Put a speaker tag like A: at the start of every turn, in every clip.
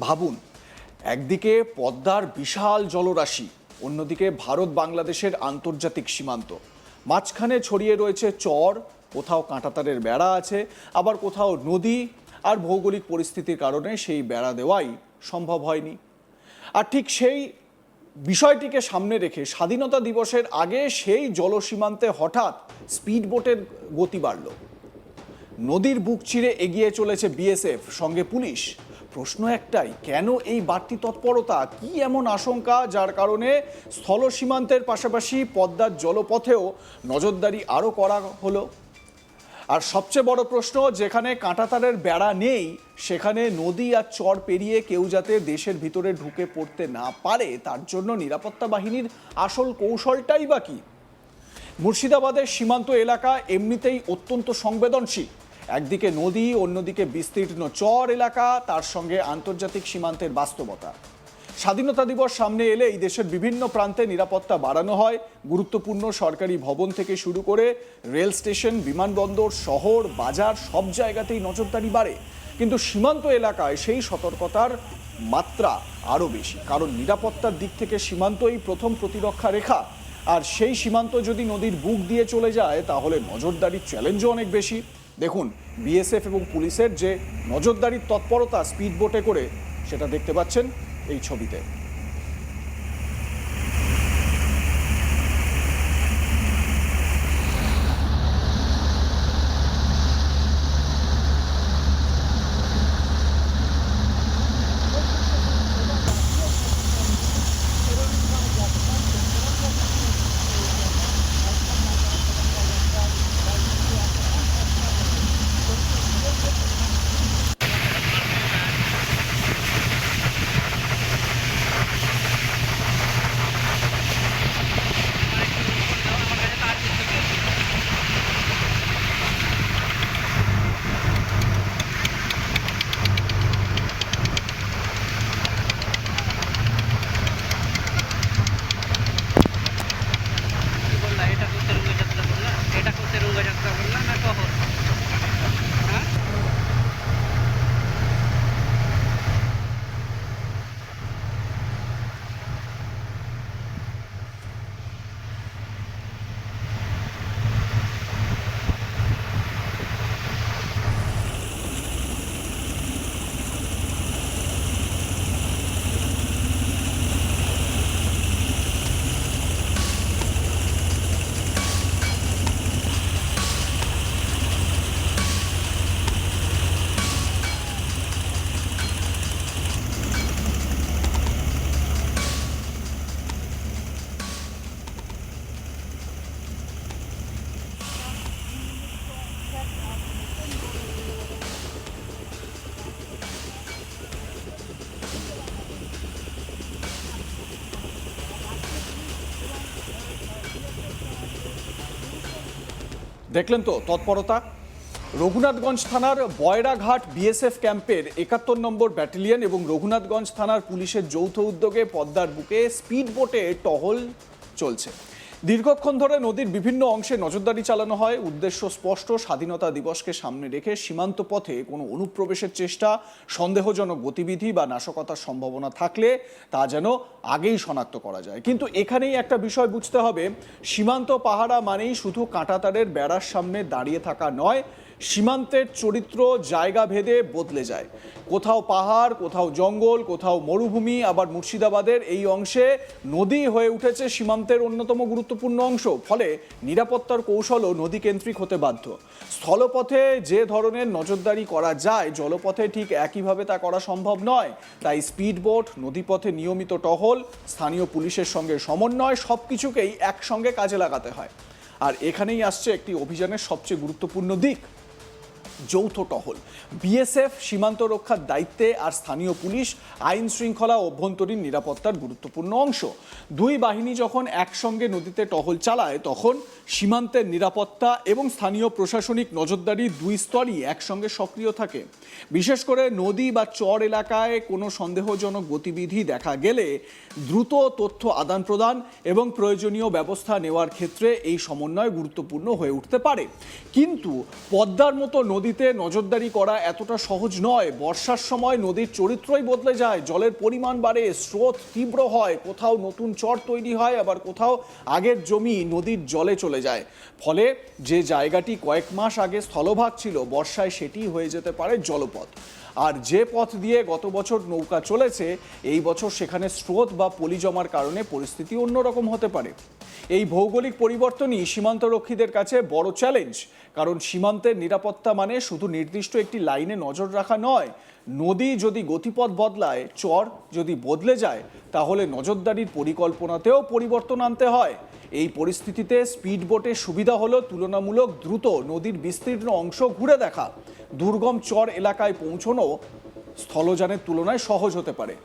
A: ভাবুন, একদিকে পদ্মার বিশাল জলরাশি, অন্যদিকে ভারত বাংলাদেশের আন্তর্জাতিক সীমান্ত, মাঝখানে ছড়িয়ে রয়েছে চর, কোথাও কাঁটাতারের বেড়া আছে, আবার কোথাও নদী, আর ভৌগোলিক পরিস্থিতির কারণে সেই বেড়া দেওয়াই সম্ভব হয়নি। আর ঠিক সেই বিষয়টিকে সামনে রেখে স্বাধীনতা দিবসের আগে সেই জলসীমান্তে হঠাৎ স্পিডবোটের গতি বাড়ল। নদীর বুক চিরে এগিয়ে চলেছে বিএসএফ, সঙ্গে পুলিশ। প্রশ্ন একটাই, কেন এই বাড়তি তৎপরতা? কি এমন আশঙ্কা যার কারণে স্থল সীমান্তের পাশাপাশি পদ্মার জলপথেও নজরদারি আরও করা হলো? আর সবচেয়ে বড় প্রশ্ন, যেখানে কাঁটাতারের বেড়া নেই সেখানে নদী আর চর পেরিয়ে কেউ যাতে দেশের ভিতরে ঢুকে পড়তে না পারে, তার জন্য নিরাপত্তা বাহিনীর আসল কৌশলটাই বা কি? মুর্শিদাবাদের সীমান্ত এলাকা এমনিতেই অত্যন্ত সংবেদনশীল। একদিকে নদী, অন্যদিকে বিস্তীর্ণ চর এলাকা, তার সঙ্গে আন্তর্জাতিক সীমান্তের বাস্তবতা। স্বাধীনতা দিবস সামনে এলে এই দেশের বিভিন্ন প্রান্তে নিরাপত্তা বাড়ানো হয়। গুরুত্বপূর্ণ সরকারি ভবন থেকে শুরু করে রেল স্টেশন, বিমানবন্দর, শহর, বাজার, সব জায়গাতেই নজরদারি বাড়ে। কিন্তু সীমান্ত এলাকায় সেই সতর্কতার মাত্রা আরও বেশি, কারণ নিরাপত্তার দিক থেকে সীমান্তই প্রথম প্রতিরক্ষা রেখা। আর সেই সীমান্ত যদি নদীর বুক দিয়ে চলে যায় তাহলে নজরদারির চ্যালেঞ্জও অনেক বেশি। দেখুন, বিএসএফ এবং পুলিশের যে নজরদারির তৎপরতা স্পিডবোটে করে, সেটা দেখতে পাচ্ছেন এই ছবিতে। দেখলেন তো তৎপরতা? রঘুনাথগঞ্জ থানার বয়রাঘাট বিএসএফ ক্যাম্পের ৭১ নম্বর ব্যাটালিয়ন এবং রঘুনাথগঞ্জ থানার পুলিশের যৌথ উদ্যোগে পদ্মার বুকে স্পিডবোটে টহল চলছে। দীর্ঘক্ষণ ধরে নদীর বিভিন্ন অংশে নজরদারি চালানো হয়। উদ্দেশ্য স্পষ্ট, স্বাধীনতা দিবসকে সামনে রেখে সীমান্ত পথে কোনো অনুপ্রবেশের চেষ্টা, সন্দেহজনক গতিবিধি বা নাশকতার সম্ভাবনা থাকলে তা যেন আগেই শনাক্ত করা যায়। কিন্তু এখানেই একটা বিষয় বুঝতে হবে, সীমান্ত পাহারা মানেই শুধু কাঁটাতারের বেড়ার সামনে দাঁড়িয়ে থাকা নয়। সীমান্তের চরিত্র জায়গা ভেদে বদলে যায়। কোথাও পাহাড়, কোথাও জঙ্গল, কোথাও মরুভূমি, আবার মুর্শিদাবাদের এই অংশে নদী হয়ে উঠেছে সীমান্তের অন্যতম গুরুত্বপূর্ণ অংশ। ফলে নিরাপত্তার কৌশলও নদীকেন্দ্রিক হতে বাধ্য। স্থলপথে যে ধরনের নজরদারি করা যায়, জলপথে ঠিক একইভাবে তা করা সম্ভব নয়। তাই স্পিডবোট, নদীপথে নিয়মিত টহল, স্থানীয় পুলিশের সঙ্গে সমন্বয়, সব কিছুকেই একসঙ্গে কাজে লাগাতে হয়। আর এখানেই আসছে একটি অভিযানের সবচেয়ে গুরুত্বপূর্ণ দিক, যৌথ টহল। বিএসএফ সীমান্ত রক্ষার দায়িত্বে, আর স্থানীয় পুলিশ আইন শৃঙ্খলা ও অভ্যন্তরীণ নিরাপত্তার গুরুত্বপূর্ণ অংশ। দুই বাহিনী যখন একসঙ্গে নদীতে টহল চালায়, তখন সীমান্তের নিরাপত্তা এবং স্থানীয় প্রশাসনিক নজরদারি দুই স্তরই একসঙ্গে সক্রিয় থাকে। বিশেষ করে নদী বা চর এলাকায় কোনো সন্দেহজনক গতিবিধি দেখা গেলে দ্রুত তথ্য আদান প্রদান এবং প্রয়োজনীয় ব্যবস্থা নেওয়ার ক্ষেত্রে এই সমন্বয় গুরুত্বপূর্ণ হয়ে উঠতে পারে। কিন্তু পদ্মার মতো নদী নদীতে নজরদারি করা এতটা সহজ নয়। বর্ষার সময় নদীর চরিত্রই বদলে যায়, জলের পরিমাণ বাড়ে, স্রোত তীব্র হয়, কোথাও নতুন চর তৈরি হয়, আবার কোথাও আগের জমি নদীর জলে চলে যায়। ফলে যে জায়গাটি কয়েক মাস আগে স্থলভাগ ছিল, বর্ষায় সেটি হয়ে যেতে পারে জলপথ। আর যে পথ দিয়ে গত বছর নৌকা চলেছে, এই বছর সেখানে স্রোত বা পলি জমার কারণে পরিস্থিতি অন্যরকম হতে পারে। এই ভৌগোলিক পরিবর্তনই সীমান্তরক্ষীদের কাছে বড় চ্যালেঞ্জ, কারণ সীমান্তের নিরাপত্তা মানে শুধু নির্দিষ্ট একটি লাইনে নজর রাখা নয়। নদী যদি গতিপথ বদলায়, চর যদি বদলে যায়, তাহলে নজরদারির পরিকল্পনাতেও পরিবর্তন আনতে হয়। এই পরিস্থিতিতে স্পিড বোটের সুবিধা হলো তুলনামূলক দ্রুত নদীর বিস্তীর্ণ অংশ ঘুরে দেখা। দুর্গম চর এলাকায় পৌঁছানো স্থলযানের তুলনায় সহজ হতে পারে।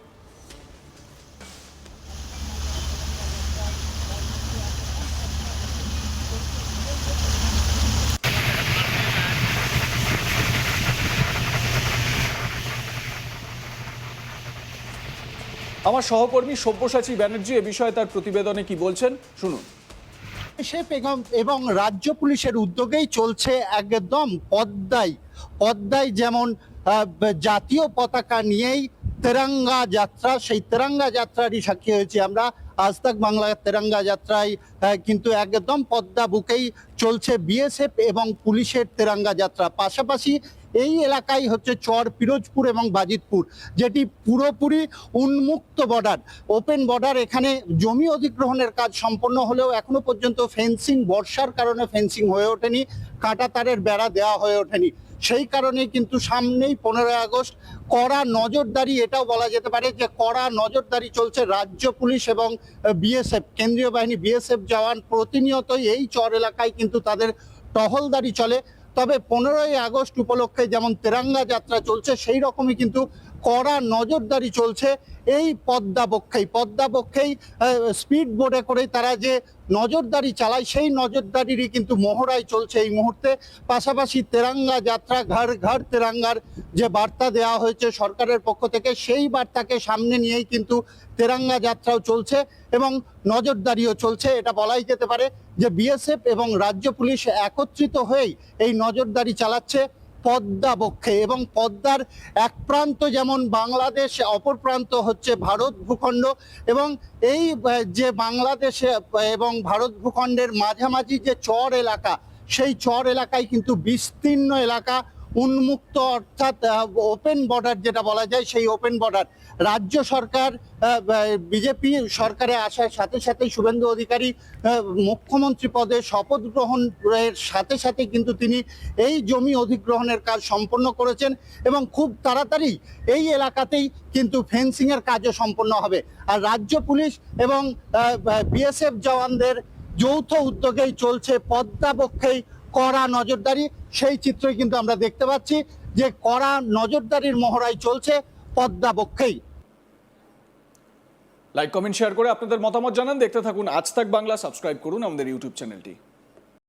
A: আমার সহকর্মী সব্যসাচী ব্যানার্জি এ বিষয়ে তার প্রতিবেদনে কি বলছেন, শুনুন।
B: এবং রাজ্য পুলিশের উদ্যোগেই চলছে একদম পদ্মায় যেমন জাতীয় পতাকা নিয়েই তেরঙ্গা যাত্রা, সেই তেরঙ্গা যাত্রারই সাক্ষী হয়েছি আমরা। আজ তাক বাংলা তেরঙ্গা যাত্রায় কিন্তু একদম পদ্মা বুকেই চলছে বিএসএফ এবং পুলিশের তেরঙ্গা যাত্রা। পাশাপাশি এই এলাকায় হচ্ছে চর পিরোজপুর এবং বাজিতপুর, যেটি পুরোপুরি উন্মুক্ত বর্ডার, ওপেন বর্ডার। এখানে জমি অধিগ্রহণের কাজ সম্পন্ন হলেও এখনো পর্যন্ত ফেন্সিং, বর্ষার কারণে ফেন্সিং হয়ে ওঠেনি, কাঁটা তারের বেড়া দেওয়া হয়ে ওঠেনি। সেই কারণে কিন্তু সামনেই 15ই আগস্ট, কড়া নজরদারি, এটাও বলা যেতে পারে যে কড়া নজরদারি চলছে। রাজ্য পুলিশ এবং বিএসএফ, কেন্দ্রীয় বাহিনী, বিএসএফ জওয়ান প্রতিনিয়তই এই চর এলাকায় কিন্তু তাদের টহলদারি চলে। তবে 15ই আগস্ট উপলক্ষে যেমন তেরঙ্গা যাত্রা চলছে, সেই রকমই কিন্তু কড়া নজরদারি চলছে এই পদ্মা বক্ষেই স্পিড বোটে করে তারা যে নজরদারি চালায়, সেই নজরদারিরই কিন্তু মহড়াই চলছে এই মুহূর্তে। পাশাপাশি তেরঙ্গা যাত্রা, ঘর ঘর তেরঙ্গার যে বার্তা দেওয়া হয়েছে সরকারের পক্ষ থেকে, সেই বার্তাকে সামনে নিয়েই কিন্তু তেরঙ্গা যাত্রাও চলছে এবং নজরদারিও চলছে। এটা বলাই যেতে পারে যে বিএসএফ এবং রাজ্য পুলিশ একত্রিত হয়েই এই নজরদারি চালাচ্ছে পদ্মা বক্ষে। এবং পদ্মার এক প্রান্ত যেমন বাংলাদেশ, অপর প্রান্ত হচ্ছে ভারত ভূখণ্ড। এবং এই যে বাংলাদেশে এবং ভারত ভূখণ্ডের মাঝামাঝি যে চর এলাকা, সেই চর এলাকায় কিন্তু বিস্তীর্ণ এলাকা উন্মুক্ত, অর্থাৎ ওপেন বর্ডার যেটা বলা যায়, সেই ওপেন বর্ডার। রাজ্য সরকার, বিজেপি সরকারে আসার সাথে সাথেই শুভেন্দু অধিকারী মুখ্যমন্ত্রী পদে শপথ গ্রহণের সাথে সাথে কিন্তু তিনি এই জমি অধিগ্রহণের কাজ সম্পন্ন করেছেন এবং খুব তাড়াতাড়ি এই এলাকাতেই কিন্তু ফেন্সিংয়ের কাজও সম্পন্ন হবে। আর রাজ্য পুলিশ এবং বিএসএফ জওয়ানদের যৌথ উদ্যোগেই চলছে পদ্মা বক্ষেই কড়া নজরদারি। সেই চিত্রই কিন্তু আমরা দেখতে পাচ্ছি যে কড়া নজরদারির মহড়াই চলছে পদ্মা বক্ষেই।
A: লাইক, কমেন্ট, শেয়ার করে আপনাদের মতামত জানান। দেখতে থাকুন আজ তাক বাংলা, সাবস্ক্রাইব করুন আমাদের ইউটিউব চ্যানেলটি।